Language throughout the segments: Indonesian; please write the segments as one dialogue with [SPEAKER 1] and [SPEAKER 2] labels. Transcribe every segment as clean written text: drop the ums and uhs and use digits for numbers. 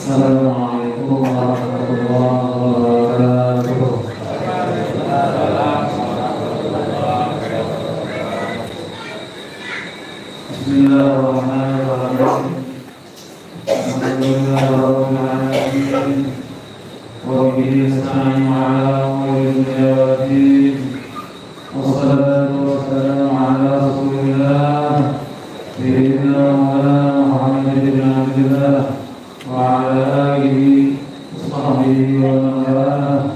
[SPEAKER 1] Assalamualaikum warahmatullahi wabarakatuh. Bismillahirrahmanirrahim. Alhamdulillahirrahmanirrahim. Wa bihi nasta'inu ala umuri dunya waddin. Wassalatu wassalamu ala rasulillah sayyidina Maulana Muhammad bin Abdillah wa ala alihi wa sahbihi wa man walah.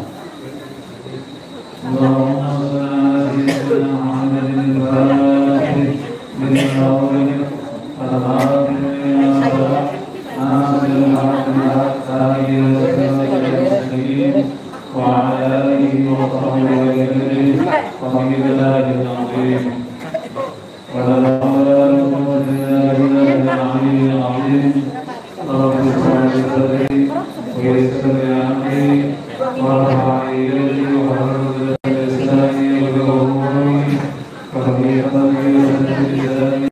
[SPEAKER 1] Allahumma shalli ala sayyidina Muhammadin al-Fatih min al-awwalin al-akhir وعلى آله وصحبه وسلم وبالله العظيم ولا حول ولا قوة إلا بالله العلي العظيم رب اشرح لي صدري ويسر لي أمري وارفع يدي واحلل عقدة من لساني يفقهوا قولي وفي قلبي وفي لساني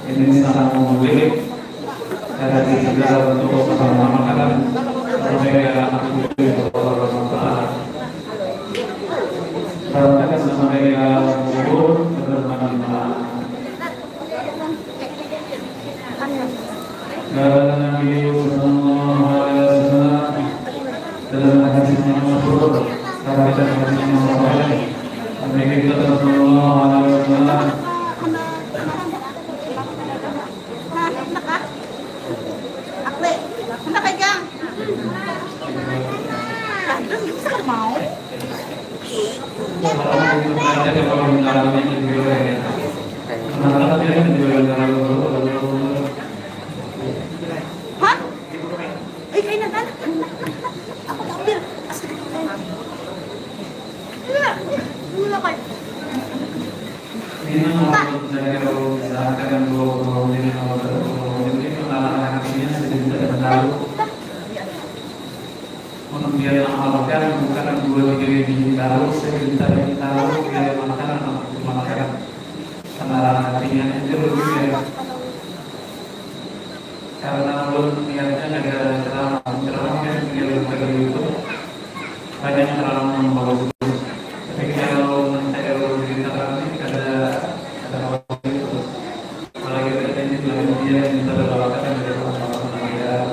[SPEAKER 1] ini sangat memulih dari segala bentuk makanan mereka karena sama mereka kubur bermakan karena Nabi Sallallahu Alaihi Wasallam dalam hadisnya masyhur karena hadisnya masyhur Nabi Sallallahu Alaihi Wasallam dia mengamalkan bukan 2-3 biji tahu, sebentar tahu dia makanan karena hatinya itu lebih karena belum niatnya ada ceramah yang dia lembaga itu banyak ceramah membawa itu. Tapi kalau cerita ini ada waktu itu apalagi ini dia minta berdoakan dari orang-orang dia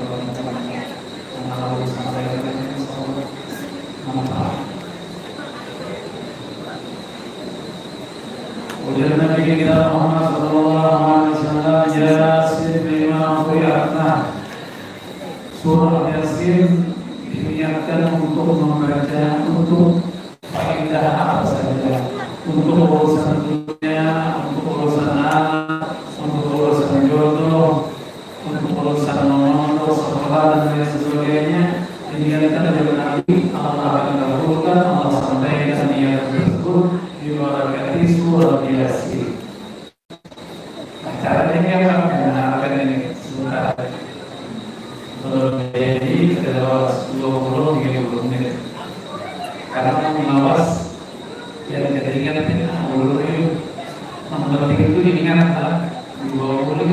[SPEAKER 1] Ujar Nabi kita Muhammad sallallahu alaihi wasallam Yasin bima qira'na. Surah Yasin diniatkan untuk membaca untuk faedah apa saja, untuk urusan dunia, untuk urusan anak, untuk urusan jodoh, untuk urusan monos, sekolah dan lain sebagainya. Diniatkan oleh Nabi, Allah akan kabulkan, Allah sampaikan niat tersebut dibarakati surah Yasin. Caranya apa? Mengenalkan ini sebentar. Jadi adalah 20-30 menit. Karena mengawas yang ketiga ulur itu mempenting itu diingat lah 20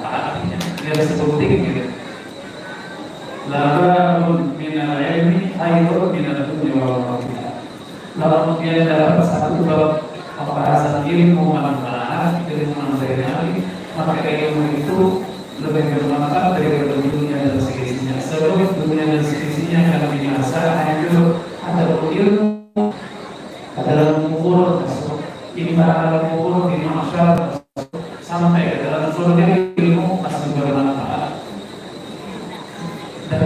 [SPEAKER 1] artinya dia 10 gitu. Lalu minal ilmi ayrun minal dunya wal akhirah. Lalu dia dapat satu bab pembahasan ilmu manfaat, ilmu manfaat, maka ilmu itu lebih bermanfaat daripada dunia dan seisinya. Sebab dunia dan seisinya akan binasa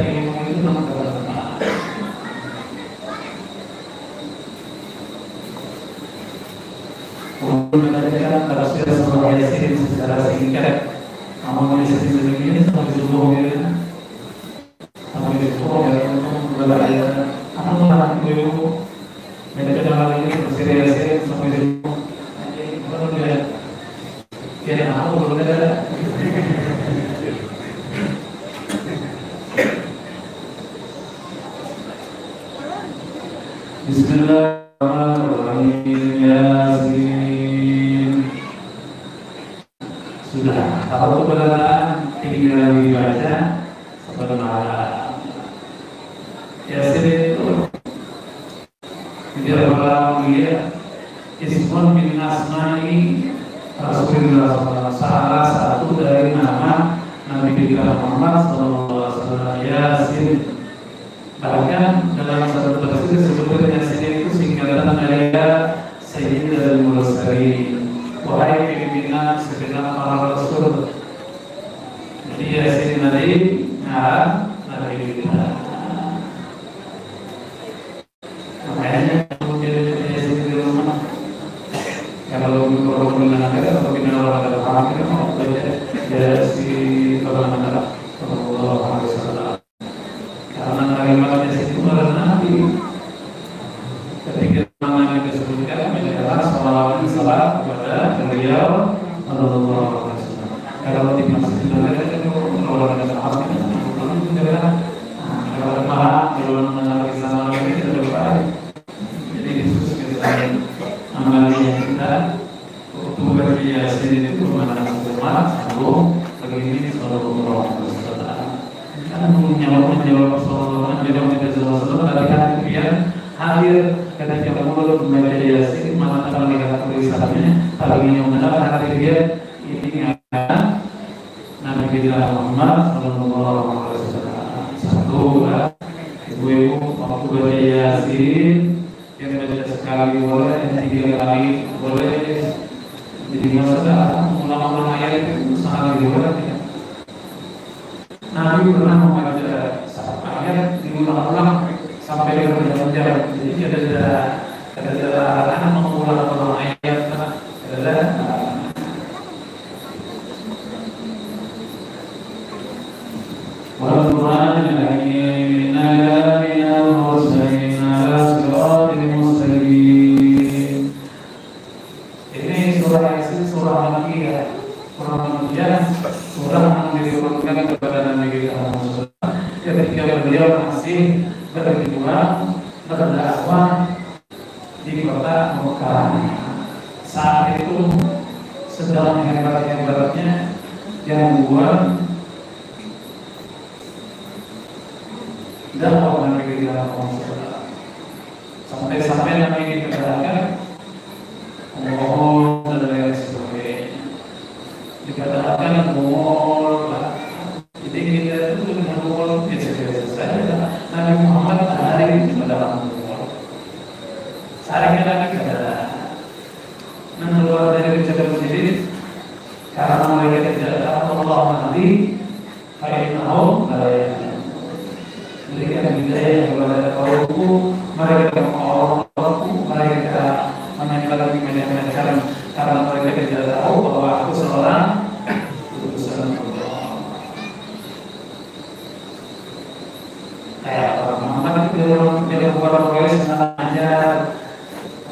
[SPEAKER 1] ilmu itu memang benar. Untuk mengajarkan tafsir surah Yasin secara singkat, namun di sisi ini sampai subuh ya, sampai subuh ya untuk belajar. Apa itu? Mereka dalam ini tafsir Yasin sampai subuh. Baru dia, dia aku belajar. Bismillahirrahmanirrahim. Yasin. Sudah, kalau kebenaran tinggal dibaca sebenarnya. Yasin itu dia berlalu dia ismun min asma'i Rasulullah SAW, salah satu dari nama Nabi kita Muhammad SAW. Yasin. Bahkan dalam satu tafsir disebutkan Yasin itu singkatan dari Sayyidul Mursalin, wahai pimpinan segenap para rasul. Jadi Yasin tadi Nabi kita. Makanya kemudian Yasin di rumah, kalau orang mendengar atau bina orang ada paham kita mau belajar Yasin kalau mendengar Allah Alaihi. Karena kalimat Yasin itu adalah Nabi. Ketika nama Nabi disebutkan adalah salawat kepada beliau Sallallahu Alaihi Wasallam. Kalau di masjid itu orang ada paham kita kalau paham kalau mengenal Islam ini kita berbaik. Jadi khusus kita amalnya kita untuk bagi Yasin itu mengenal umat Agung begini Sallallahu Alaihi Wasallam. Karena menjawab persoalan tidak tadi biar hadir ketika mulut membaca Yasin maka kalau lihat tulisannya kalau ingin mengenal hadir dia ini adalah Nabi kita Muhammad Sallallahu Alaihi Wasallam. Satu ibu-ibu waktu baca Yasin yang baca sekali boleh, tiga kali boleh. Jadi masa ulama-ulama ayat itu sangat boleh. Nabi pernah membaca ayat diulang-ulang sampai berjam-jam. Jadi ada larangan mengulang-ulang ayat adalah wal-Qur'an al-Hakim minal mursalin ala siratil mustaqim. Ini surah Yasin, surah Makkiyah. Surah Makkiyah, surah yang diturunkan kepada Nabi kita Muhammad ketika beliau masih berjuang berdakwah di kota Mekah. Saat itu sedang hebat-hebatnya gangguan dakwah Nabi kita Muhammad. Sampai-sampai Nabi dikatakan mohon dan lain sebagainya. Dikatakan mohon. Jadi kita itu mohon biasa-biasa saja. Nabi Muhammad hari itu dalam mohon. Saringnya Nabi kata keluar dari ucapan sendiri karena mereka tidak tahu Allah Nabi fainahum la ya'lamun. Mereka tidak kepada kaumku, mereka kaumku, mereka menyembah macam-macam karena mereka tidak tahu bahwa aku seorang utusan Allah. Kayak orang Muhammad itu dia bukan orang sengaja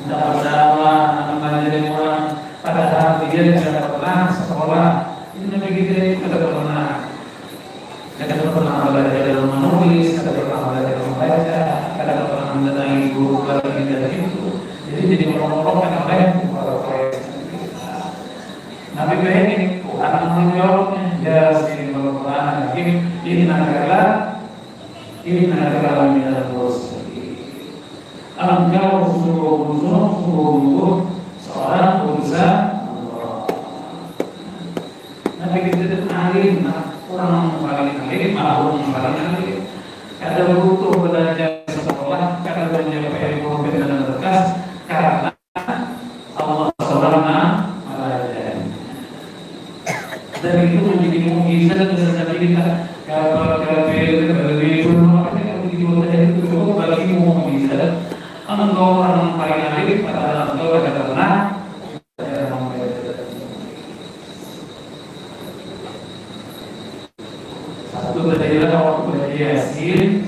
[SPEAKER 1] tidak berdakwah, mengajar orang, padahal dia tidak pernah sekolah. Ini begitu tidak pernah belajar menulis, tidak pernah belajar membaca, tidak pernah mendatangi guru lagi dari itu. Jadi orang-orang yang lain Nabi pengen Tuhan menjawabnya Yasin Al-Quran ini adalah minal mursalin. Engkau sungguh seorang utusan Allah. Nabi kita alim, orang paling alim, orang paling alim. Kada butuh belajar sekolah, kada mencapai profil dan berkas, karena Allah SWT dan itu menjadi mukjizat dan kita kafir waktu Yasin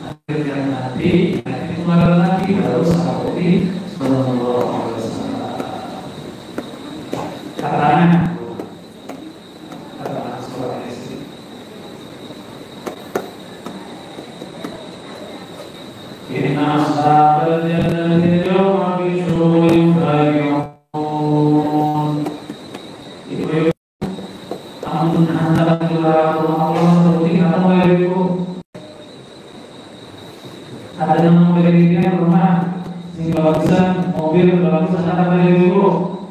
[SPEAKER 1] akhirnya nanti itu malah Nabi baru sahabat sallallahu alaihi wasallam katanya seorang istri inna ashabal jannati yawma fi syughulin fari'un ada yang memiliki rumah sehingga bagusan mobil bagusan ada beliau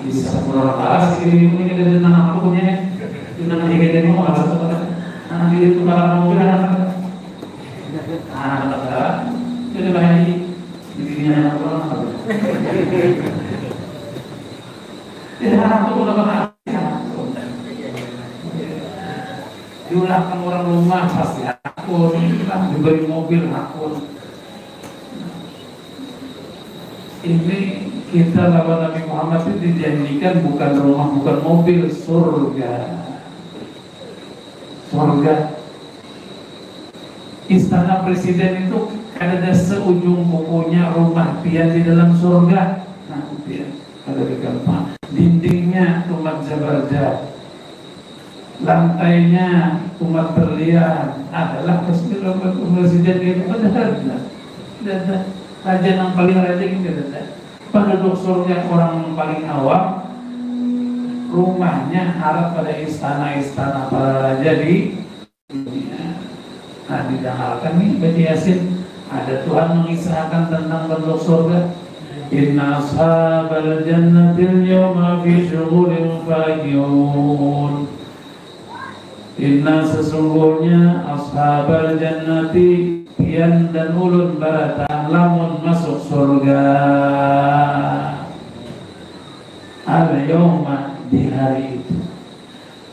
[SPEAKER 1] bisa pulang alas ini dari tanah punya dengan tiga jadi mau masuk nanti itu kalau mobil ada jadi lagi dirinya pulang tidak aku pulang diulahkan orang rumah pasti akun, diberi mobil akun. Ini kita lawan Nabi Muhammad itu dijanjikan bukan rumah, bukan mobil, surga. Surga. Istana presiden itu ada seujung kukunya rumah dia di dalam surga. Nah, dia ada di gampang. Dindingnya rumah Jabarja. Lantainya umat berlian adalah presiden itu ada raja yang paling raja gitu ada penduduk surga orang yang paling awam rumahnya harap pada istana-istana para raja di dunia. Nah didengarkan nih baca Yasin ada Tuhan mengisahkan tentang penduduk surga inna ashabal jannatil yawma fi syughulin fagiyun. Inna sesungguhnya ashabal jannati pian dan ulun baratan lamun masuk surga al yawma di hari itu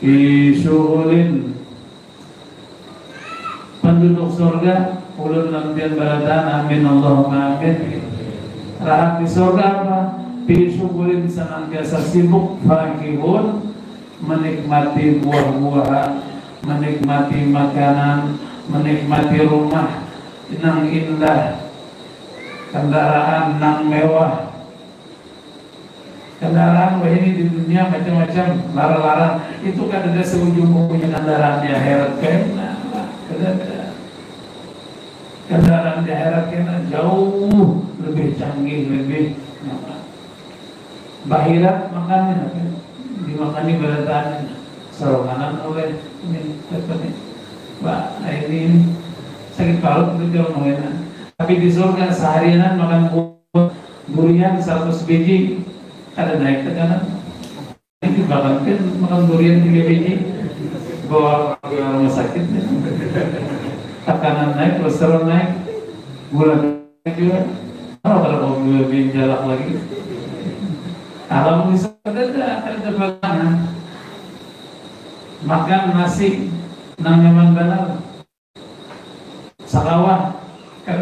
[SPEAKER 1] fi syughulin penduduk surga ulun lampian baratan amin Allahumma amin rahat di surga apa fi syughulin senantiasa sibuk fakihun menikmati buah-buahan menikmati makanan, menikmati rumah nang indah, kendaraan nang mewah. Kendaraan ini di dunia macam-macam, larang-larang. Itu kan ada seujung punya kendaraan di akhirat kena. Kendaraan di akhirat kena jauh lebih canggih, lebih bahirat makannya, dimakani beratannya. Seronganan oleh ini Mbak ini sakit perut itu jauh enak. Tapi di surga seharian makan buah durian 100 biji ada naik tekanan. Ini bahkan kan makan durian 3 biji bawa ke rumah sakit. Tekanan naik, kolesterol naik, gula naik juga. Kalau gula jalak lagi. Kalau misalnya ada bagaimana? Makan nasi nang nyaman benar salawah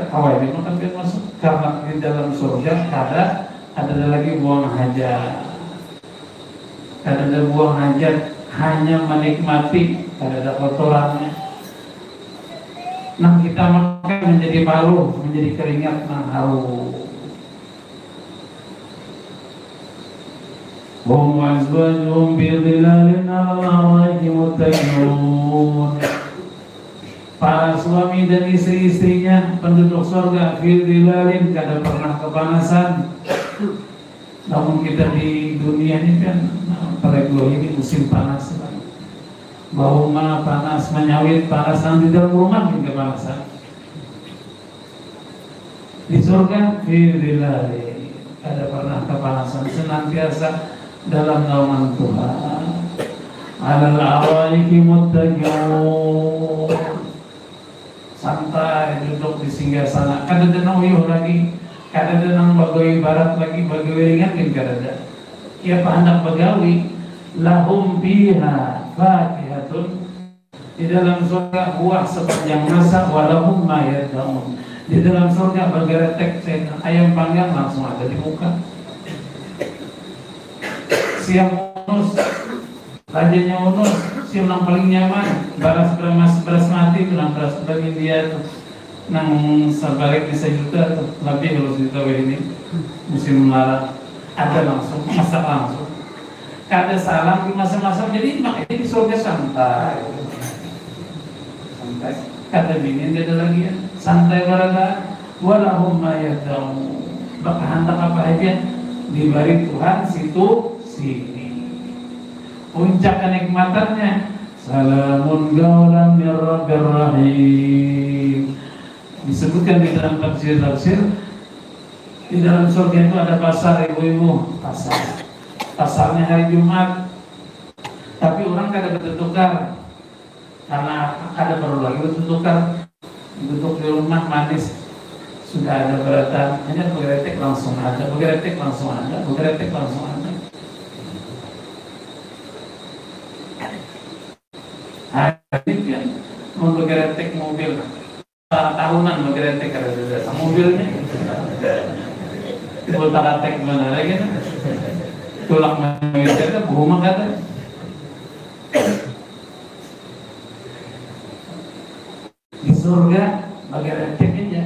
[SPEAKER 1] awal ini makan dia masuk karena di dalam surga ada lagi buang hajat ada buang hajat hanya menikmati ada kotorannya nang kita makan menjadi malu menjadi keringat nang haru hum azwajuhum bi dhilalin 'alal muttaqun. Para suami dan istri-istrinya penduduk surga fi dhilalin kada pernah kepanasan. Namun kita di dunia ini kan apalagi ini musim panas sekali. Bau mana panas menyawit panas di dalam rumah juga kepanasan. Di surga fi dhilalin kada pernah kepanasan senantiasa dalam naungan Tuhan. Alal awaiki muttaqun. Santai duduk di singgasana. Kada ada nang uyuh lagi, kada ada nang bagawi barat lagi, bagawi ringan kan kada ada. Ia hendak bagawi lahum fiha fakihatun. Di dalam surga buah sepanjang masa walahum ma yad'un. Di dalam surga bergeretek ayam panggang langsung ada di muka. Siang bonus Rajanya Uno, siapa yang paling nyaman, beras mati, bilang beras bagi dia tuh. Nang sebalik bisa juta tuh, lebih kalau juta ini musim larat. Ada langsung, masak langsung. Kada salam di masa-masa, jadi makanya di surga santai. Santai. Kata bini tidak ada lagi ya. Santai barada. Walahum ma yad'u. Maka hantar apa aja diberi Tuhan situ sini. Puncak kenikmatannya salamun qaulan mir rabbir rahim. Disebutkan di dalam tafsir di dalam surga itu ada pasar ibu-ibu, pasarnya hari Jumat. Tapi orang kada bertukar karena ada perlu lagi bertukar. Duduk di rumah manis sudah ada beratan, hanya begeretek langsung ada, begeretek langsung ada, begeretek langsung ada. Ini kan mau begeretek mobil tahunan begeretek ada dasar mobilnya. Begeretek mana lagi? Tulang mengeretek berumah kata. Di surga begeretek aja.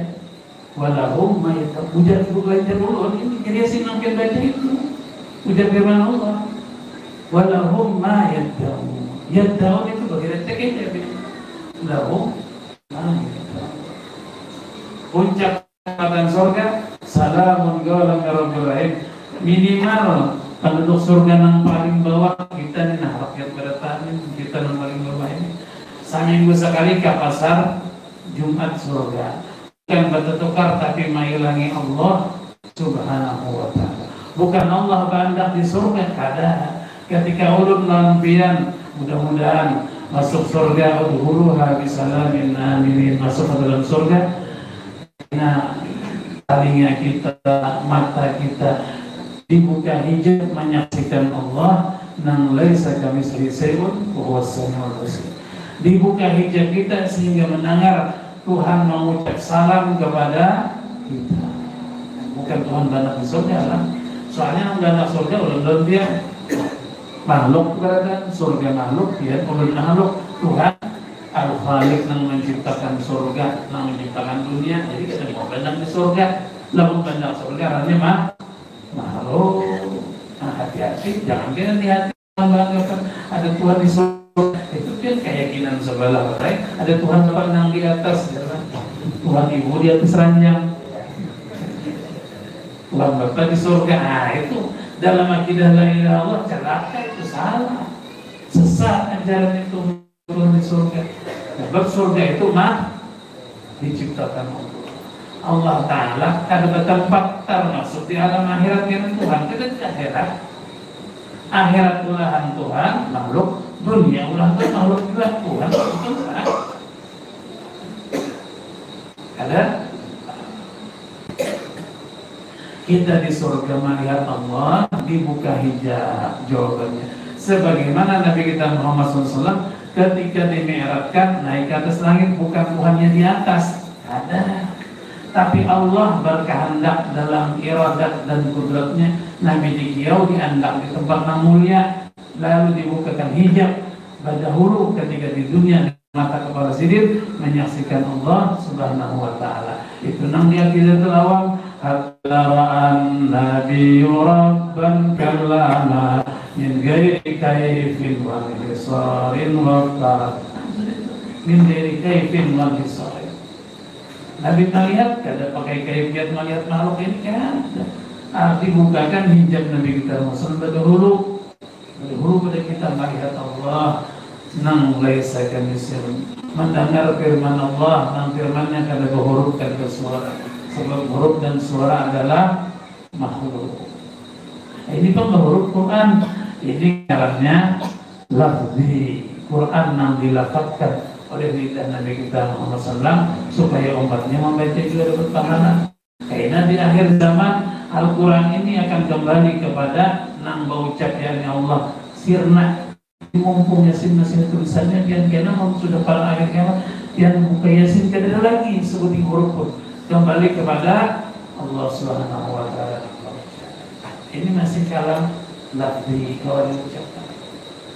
[SPEAKER 1] Walahum ma yad'u. Ujar belajar dulu ini jadi sih mungkin baca itu. Ujar firman Allah. Walahum ma yad'u. Yad'u itu begeretek aja. Lahum ma yad'u. Puncak kenikmatan surga salamun qaulan mir rabbir rahim. Minimal penduduk surga yang paling bawah kita nih, nah rakyat bertani kita yang paling bawah ini seminggu sekali ke pasar Jumat surga, bukan bertukar tapi mengilangi Allah subhanahu wa ta'ala. Bukan Allah bandak di surga, kada. Ketika ulun lampian mudah-mudahan masuk surga, udhuluha bisalamin aminin, masuk ke dalam surga. Nah, telinga kita, mata kita dibuka hijab menyaksikan Allah, nang laisa kamitslihi syai'un wa huwas samiul basir. Dibuka hijab kita sehingga mendengar Tuhan mengucap salam kepada kita. Bukan Tuhan banyak di surga lah. Soalnya banyak surga ulun dia makhluk berada, surga makhluk dia ulun makhluk. Tuhan Al-Khaliq yang menciptakan surga, yang menciptakan dunia. Jadi kita mau banyak di surga, lalu banyak surga artinya mah makhluk. Nah, hati-hati, jangan kira di hati membanggakan ada Tuhan di surga. Itu kan keyakinan sebelah orang. Ada Tuhan Bapak yang di atas, Tuhan Ibu di atas ranjang, Tuhan Bapak di surga. Nah, itu dalam akidah la ilaha illallah celaka, itu salah, sesat ajaran itu turun di surga. Sebab surga itu mah diciptakan Allah Ta'ala. Ada tempat termasuk di alam akhirat yang Tuhan kita di akhirat. Akhirat ulahan Tuhan makhluk, dunia ulah Tuhan makhluk juga Tuhan itu kan. Ada kita di surga melihat Allah, dibuka hijab. Jawabannya sebagaimana Nabi kita Muhammad SAW ketika dimi'rajkan naik ke atas langit, bukan Tuhannya di atas, ada. Tapi Allah berkehendak dalam iradat dan kudratnya Nabi dikiau diandak di tempat yang mulia, lalu dibukakan hijab. Dahulu ketika di dunia mata kepala sidir menyaksikan Allah subhanahu wa ta'ala. Itu nang dia akidatul awam hatta ra'an nabiyyu rabban kallama min ghairi kayfin wa hisarin wa tarat min ghairi kayfin wa hisarin. Nabi melihat, kada pakai kayfiat melihat makhluk ini kan. Dibukakan hijab Nabi kita Muhammad dahulu pada kita melihat Allah nang laisa kamitslihi, mendengar firman Allah nang firman-Nya kada berhuruf kada bersuara. Sebab huruf dan suara adalah makhluk. Ini penghuruf Quran. Ini caranya lafzi Quran yang dilafazkan oleh lidah Nabi kita Muhammad SAW supaya umatnya membaca juga dapat pahala. Karena di akhir zaman Al-Quran ini akan kembali kepada nang berucap ya Allah sirna. Mumpung Yasin masih tulisannya yang kena sudah pada akhir kiamat yang buka Yasin kada lagi seperti huruf pun kembali kepada Allah Subhanahu wa ta'ala. Ini masih kalam lafzi kalau diucapkan.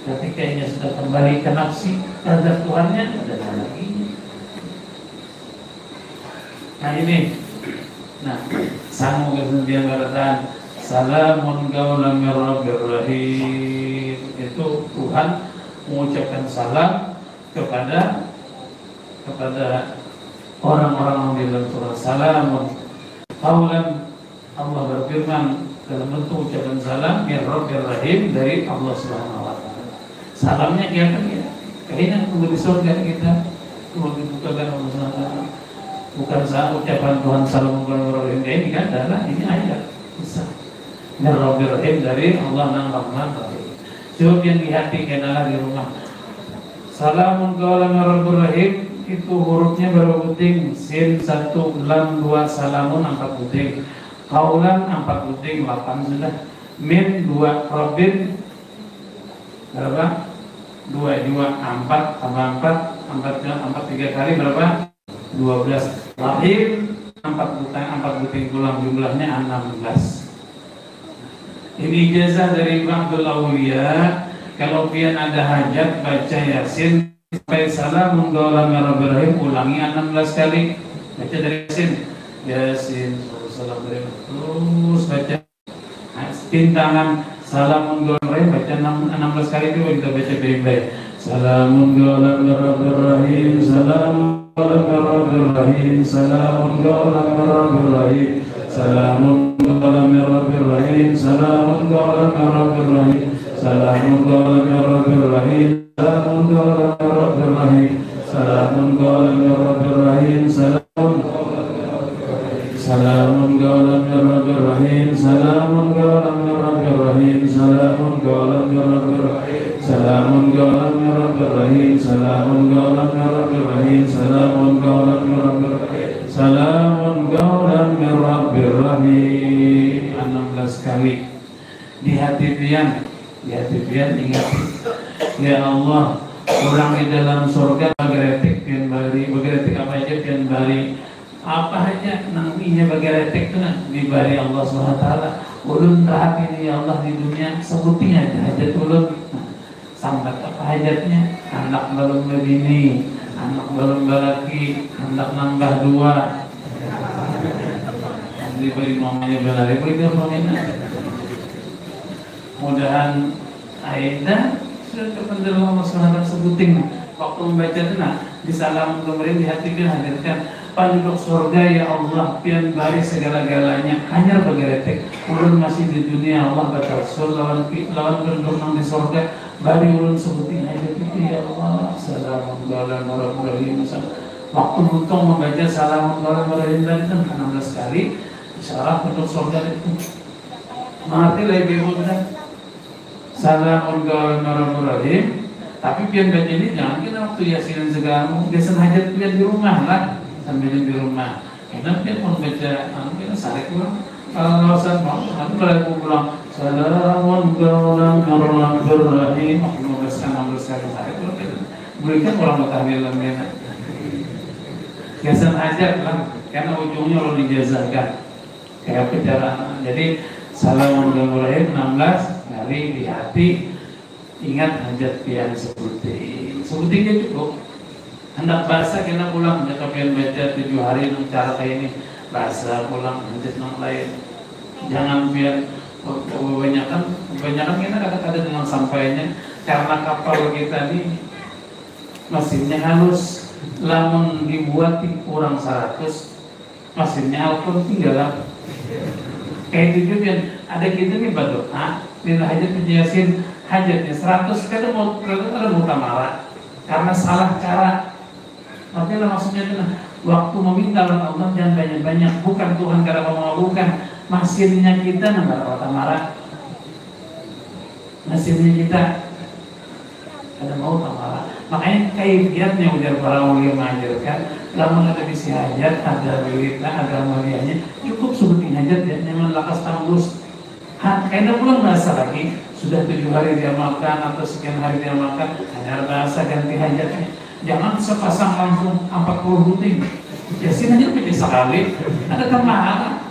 [SPEAKER 1] Ketika ia sudah kembali ke nafsi terhadap Tuhannya, ada lagi. Nah ini, sanggup kemudian berkata, salamun qaulan mir rabbir rahim. Itu Tuhan mengucapkan salam kepada orang-orang di dalam surah. Salamun qaulan, Allah berfirman dalam bentuk ucapan salam mir rabbir rahim dari Allah Subhanahu wa taala. Salamnya kelihatan ya. Kayaknya tunggu di surga kita tunggu dibukakan Allah Subhanahu wa taala. Bukan ucapan Tuhan salamun qaulan mir rabbir rahim ini kan adalah ini ayat bisa. Mir rabbir rahim dari Allah yang Rahman Rahim. Coba yang di hati kenalah di rumah. Salamun qaulan mir rabbir rahim itu hurufnya berapa puting? Sin 1, lam 2, salamun 4 puting. Qaulan 4 puting, 8 sudah. Min 2, rabbin berapa? 2, 4 tambah 4 3 kali berapa? 12. Rahim 4 puting tulang, jumlahnya 16. Ini ijazah dari Ba'dul Awliya. Kalau pian ada hajat baca Yasin sampai salamun qaulan mir rabbir rahim, ulangi 16 kali. Baca dari Yasin salam dari terus baca. Tintangan salamun qaulan rahim baca 16 kali itu kita baca baik-baik. Salamun qaulan mir rabbir rahim, salamun qaulan mir rabbir rahim, salamun qaulan mir rabbir rahim, salamun qaulan mir rabbir rahim, salamun qaulan mir rabbir rahim, salamun qaulan mir rabbir rahim, salamun qaulan mir rabbir rahim, salamun qaulan mir rabbir rahim, salamun qaulan mir rabbir rahim, salamun qaulan mir rabbir rahim, salamun qaulan mir rabbir rahim, salamun qaulan mir rabbir rahim, salamun qaulan mir rabbir rahim, salamun qaulan mir rabbir rahim, salamun qaulan mir rabbir rahim. 16 kali. Di hati pian ingat, ya Allah, orang di dalam surga bagretik pian bari, bagretik apa aja pian bari, apa aja nangminya bagretik itu dibari Allah Subhanahu wa taala. Ulun tahap ini ya Allah di dunia sebutin aja hajat ulun. Sambat apa hajatnya? Anak belum begini, anak belum laki, anak nambah 2. Diberi mamanya belari, beri dia mamanya. Mudahan Aida sudah kepada Allah Subhanahu sebutin waktu membaca itu di salam kemudian di hati dia hadirkan penduduk surga ya Allah pian bari segala-galanya hanya begeretek ulun masih di dunia Allah batal sul lawan penduduk nang di surga bari ulun sebutin aja itu ya Allah salamun qaulan mir rabbir rahim. Waktu butuh membaca salamun qaulan mir rabbir rahim kan 16 kali isyarat penduduk surga itu mengerti lebih mudah. Salamun qaulan mir rabbir rahim. Tapi pian baca ini jangan kira waktu Yasin segala biasa hajat pian di rumah lah sambil di rumah. Karena pian mau baca kita sarik pulang. Kalau lawasan mau nanti balik pulang. Salamun qaulan mir rabbir rahim. Mau bersama sarik pulang. Berikan orang bertahmil lamanya. Biasa hajat lah karena ujungnya lo dijazahkan. Kayak perjalanan. Jadi salamun qaulan mir rahim 16 kali di hati. Ingat hajat pian sebutinnya cukup. Hendak bahasa kena pulang jika pian baca 7 hari nang cara kayak ini bahasa pulang hajat nang lain. Jangan pian kebanyakan kita kadang-kadang dengan sampainya karena kapal kita ini mesinnya halus, lamun dibuat kurang 100 mesinnya alpun tinggal kayak itu pian ada gitu nih berdoa nilai hajat Yasin hajatnya 100 kadang mau marah karena salah cara. Makanya maksudnya itu waktu meminta oleh Allah jangan banyak-banyak, bukan Tuhan karena mengabulkan mesinnya kita nggak marah, mesinnya kita ada mau marah. Makanya kaifiatnya ujar para ulama mengajarkan lamun ada bisi hajat, ada wiridna, ada mulianya cukup sebutin hajat ya nyaman lakas tanggus. Karena pulang bahasa lagi sudah 7 hari dia makan atau sekian hari dia makan hanya bahasa ganti hajatnya. Jangan sepasang langsung 40 rutin. Yasin aja pilih sekali. Ada kemahalan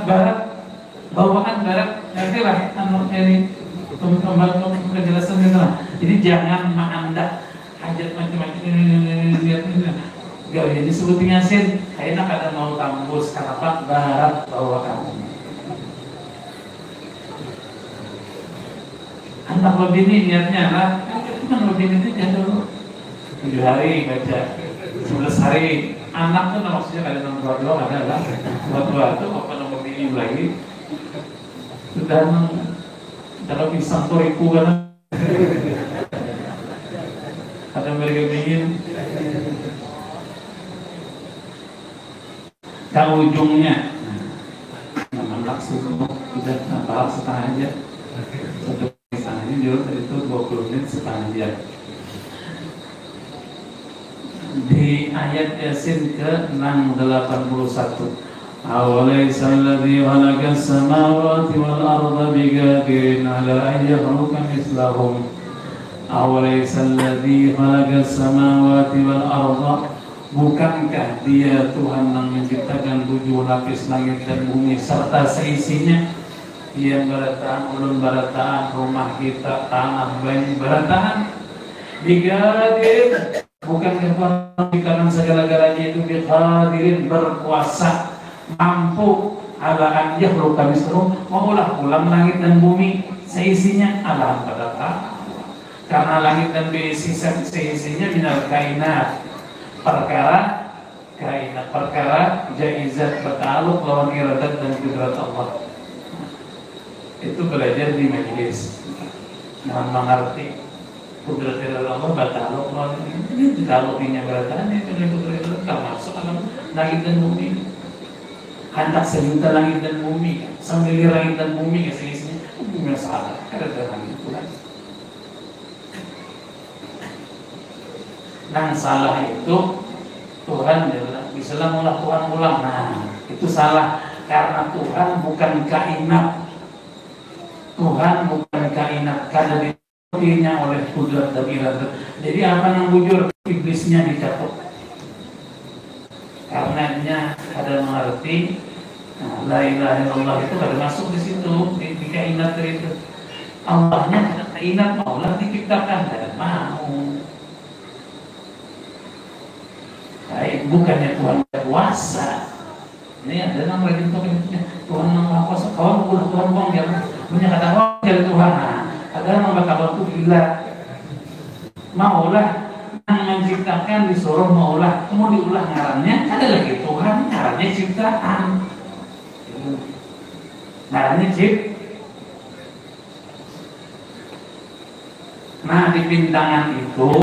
[SPEAKER 1] barat bawaan barat nanti lah ini Penjelasannya lah. Jadi jangan mengandak hajat macam-macam ini lihat ini. Gak jadi disebut ngasin. Kayaknya kadang mau tembus karapat barat bawa kamu. Anak lebih ini niatnya lah. Itu kan lebih itu dulu 7 hari baca 11 hari. Anak tuh maksudnya kadang doa adalah doa itu apa nomor ini lagi. Sudah kalau pisang toriku kan ada mereka ingin kalau ujungnya anak sudah bahas setengah aja satu setengah ini dulu tadi itu 20 menit setengah jam di ayat Yasin ke 681 أوليس الذي خلق السماوات والأرض بقادر على أن يخلق مثلهم أوليس الذي خلق السماوات والأرض bukankah dia Tuhan yang menciptakan 7 lapis langit dan bumi serta seisinya yang berataan, ulun berataan, rumah kita, tanah, banyak berataan biqadir bukankah Tuhan menciptakan segala-galanya itu biqadirin berkuasa mampu ala an yakhluqa mislahu maulah ulang langit dan bumi seisinya Allah berkata karena langit dan bumi seisinya minal kainat perkara jaizat bertaluk lawan iradat dan kudrat Allah. Itu belajar di majelis dengan mengerti kudrat iradat Allah bertaluk lawan ini taluknya beratan itu kudrat termasuk alam langit dan bumi. Hendak sejuta langit dan bumi, sembilir langit dan bumi, seisinya bumi salah, ada langit pula. Yang salah itu Tuhan bisa mulai Tuhan ulang. Nah, itu salah karena Tuhan bukan kainat. Tuhan bukan kainat karena dirinya oleh kudrat dan iradat. Jadi apa yang bujur iblisnya dicapuk. Karenanya ada mengerti la ilaha illallah itu ada masuk di situ di kainat itu. Allahnya kainat maulah diciptakan dan mau. Baik, bukannya Tuhan berkuasa. Ini ada nama lagi Tuhan yang kuasa. Kawan bukan Tuhan bang ya. Punya kata wakil Tuhan. Ada nama kabar itu bila maulah yang menciptakan disuruh maulah, mau diulang ngarannya ada lagi Tuhan ngarannya ciptaan, ngarannya Nah di pintangan itu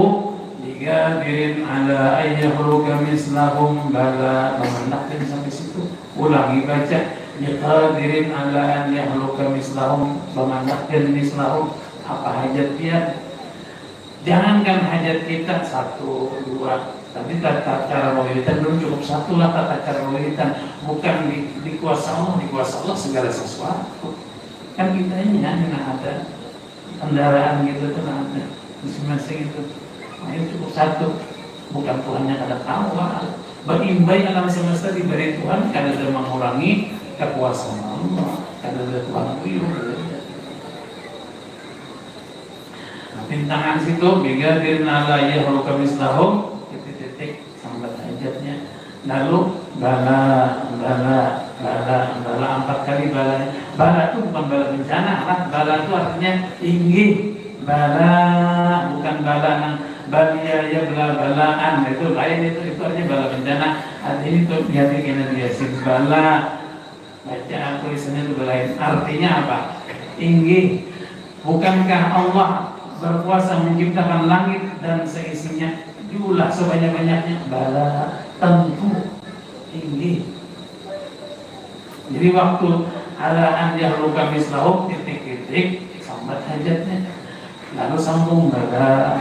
[SPEAKER 1] jika dirin ala ayyahruka mislahum bala memenakkan sampai situ ulangi baca jika dirin ala ayyahruka mislahum memenakkan mislahum apa hajat dia. Jangankan hajat kita 1, 2, tapi tata cara mewiritan belum cukup 1 lah tata cara mewiritan. Bukan dikuasa Allah segala sesuatu. Kan kita ini hanya ada kendaraan gitu tuh ada masing-masing itu. Nah itu cukup 1. Bukan Tuhannya kada tahu. Berimbai alam semesta diberi Tuhan kada ada mengurangi kekuasaan Allah. Kada ada Tuhan itu. Pintangan situ bigadir nala yakhluqa mislahum titik sambat hajatnya. Lalu bala 4 kali bala. Bala itu bukan bala bencana lah. Bala itu artinya tinggi. Bala bukan bala nang balia ya balaan itu lain itu artinya bala bencana. Artinya itu biar dia sih bala baca tulisannya itu lain. Artinya apa? Tinggi. Bukankah Allah berkuasa menciptakan langit dan seisinya jumlah sebanyak-banyaknya bala tentu tinggi. Jadi waktu ala an yahluqa mislahum titik-titik sambat hajatnya lalu sambung bala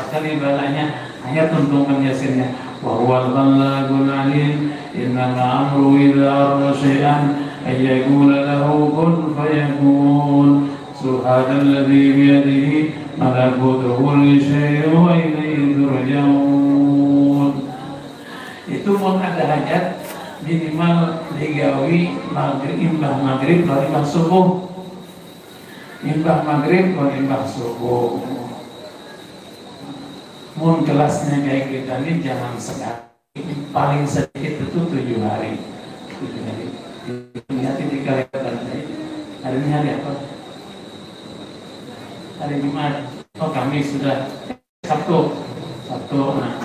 [SPEAKER 1] sekali balanya ayat tuntungan Yasinnya wa huwal khallaqul alim innama amru idza arada syai'an ay yaqula lahu kun fayakun. Subhanalladzi biyadihi malakutu kulli syai'in wa ilaihi turja'un. Itu pun ada hajat minimal digawi maghrib, imbah maghrib, lalu imbah subuh. imbah maghrib atau imbah subuh. Mun kelasnya kayak kita ini jangan sekali, paling sedikit itu 7 hari. 7 hari. Lihat di kalender hari ini hari apa? Hari Jumat. Oh Kamis sudah. Sabtu. Nah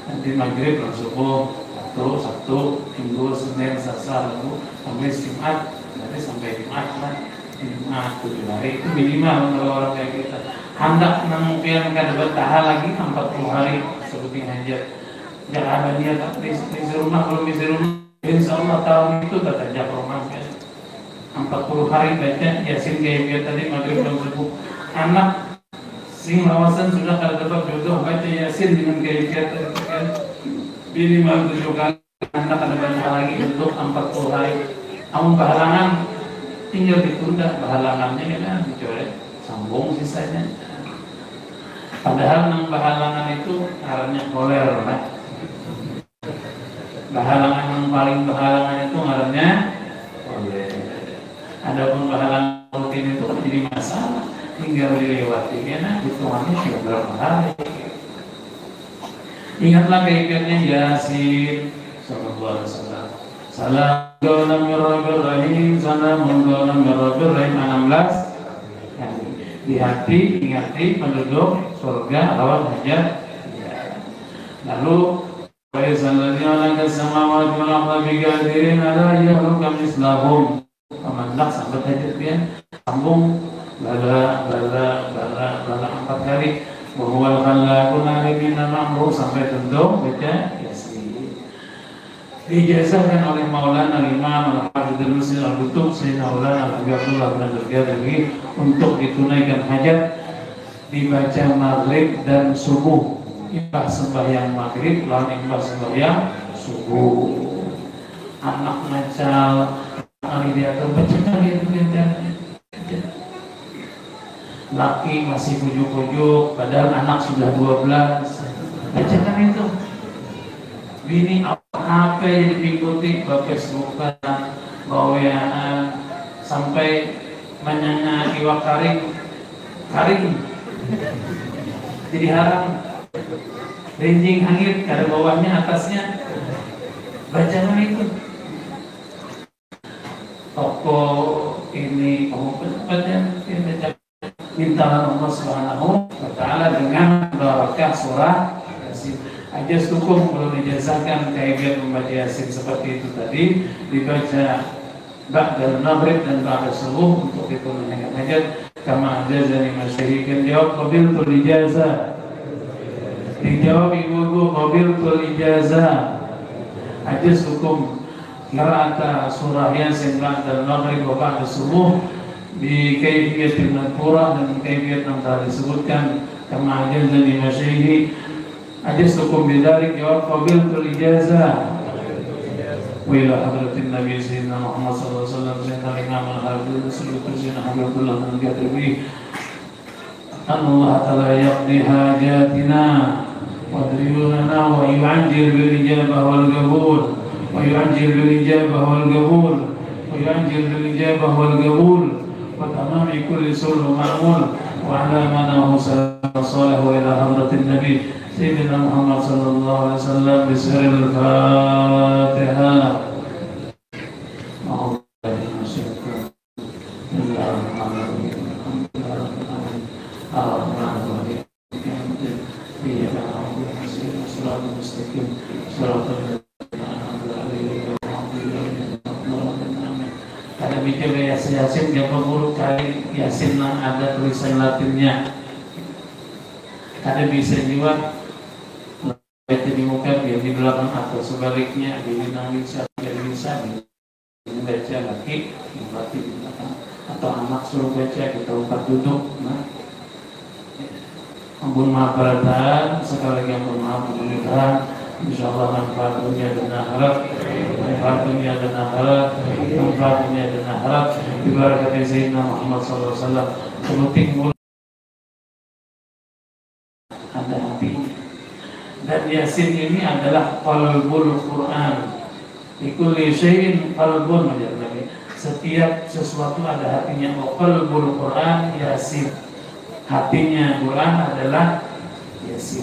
[SPEAKER 1] nanti maghrib dan subuh. Sabtu, Minggu, Senin, Selasa, Rabu, Kamis, Jumat. Nanti sampai Jumat lah. Jumat 7 hari itu minimal kalau orang kayak kita. Hendak mungkin kan bertahan lagi 40 hari seperti hajat. Jangan ada dia tak di rumah, belum di rumah. Insya Allah tahun itu tak terjadi rumah kan. 40 hari baca Yasin kayak biar tadi maghrib dan subuh. Anak sing lawasan sudah kalau dapat jodoh baca Yasin dengan kayak tadi kan. Minimal 7 kali. Anak ada banyak lagi untuk 40 hari. Namun kehalangan tinggal ditunda bahalangannya kan dicoret sambung sisanya. Padahal nang bahalangan itu ngarannya koler lah. Bahalangan yang paling bahalangan itu ngarannya koler. Adapun bahalangan rutin itu kan jadi masalah tinggal dilewati karena hitungannya sudah berapa hari. Ingatlah keifiatnya Yasin sallallahu alaihi wasallam. Salam qaulan min rabbir rahim, salamun qaulan min rabbir rahim 16. Di hati, ingati penduduk surga lawan hajat. Lalu Waisalladina ala samawati wal ardi biqadirin ala yahluka mislahum. Pemandak sampai hajat dia sambung bala 4 kali. Bahwa khallaqul alimin al-amru sampai tentu baca Yasin. Dijazahkan oleh Maulana Imam Al-Hafidh Al-Muslim Al-Qutub Sayyidina Maulana Al-Abdullah bin Al-Ghazali untuk ditunaikan hajat dibaca maghrib dan subuh. Imbah sembahyang maghrib lawan imbah sembahyang subuh. Anak macal kali dia terbaca kali itu laki masih pujuk-pujuk padahal anak sudah 12. Bacakan itu. Bini apa yang diikuti Facebookan, bawean sampai menyanya iwak karing jadi haram. Rinjing hangit ada bawahnya atasnya. Bacaan itu. Toko ini kamu baca mintalah Allah Subhanahu wa taala dengan barakah surah Yasin. Aja cukup belum dijazahkan kayak membaca Yasin seperti itu tadi dibaca ba'da maghrib dan ba'da subuh untuk ditunaikan hajat kama jazani masyarikan. Jawab qabiltul ijazah. Dijawab ibu-ibu qabiltul ijazah. Aja cukup qira'at surah Yasin ba'da maghrib wa ba'da subuh di kaifiyatil madhkurah dan kaifiyat yang telah disebutkan kama jazani masyarihi. أجزتكم بذلك جواب قبلت الإجازة وإلى حضرة النبي سيدنا محمد صلى الله عليه وسلم سيدنا الإمام الحافظ سيدنا حبيب الله من كتبه أن الله تعالى يقضي حاجاتنا وديوننا ويعجل بالإجابة والقبول ويعجل بالإجابة والقبول ويعجل بالإجابة والقبول وتمام كل سر معمول وعلى من هو صالح إلى حضرة النبي سيدنا محمد صلى الله عليه وسلم بسر الفاتحة. Ada bicara Yasin 30 kali Yasin yang ada tulisan Latinnya. Ada bisa juga baca di muka biar di belakang atau sebaliknya biar bisa baca lagi berarti di belakang atau anak suruh baca kita tempat duduk. Nah, ampun maaf beradaan sekali lagi ampun maaf mudah-mudahan insyaallah manfaat dunia dan akhirat, manfaat dunia dan akhirat, manfaat dunia dan akhirat di barakat Sayyidina Muhammad sallallahu alaihi wasallam. Sebutin ada hati. Dan Yasin ini adalah qalbul Quran. Likulli syai'in qalbun menjadi. Setiap sesuatu ada hatinya. Qalbul Quran Yasin. Hatinya Quran adalah Yasin.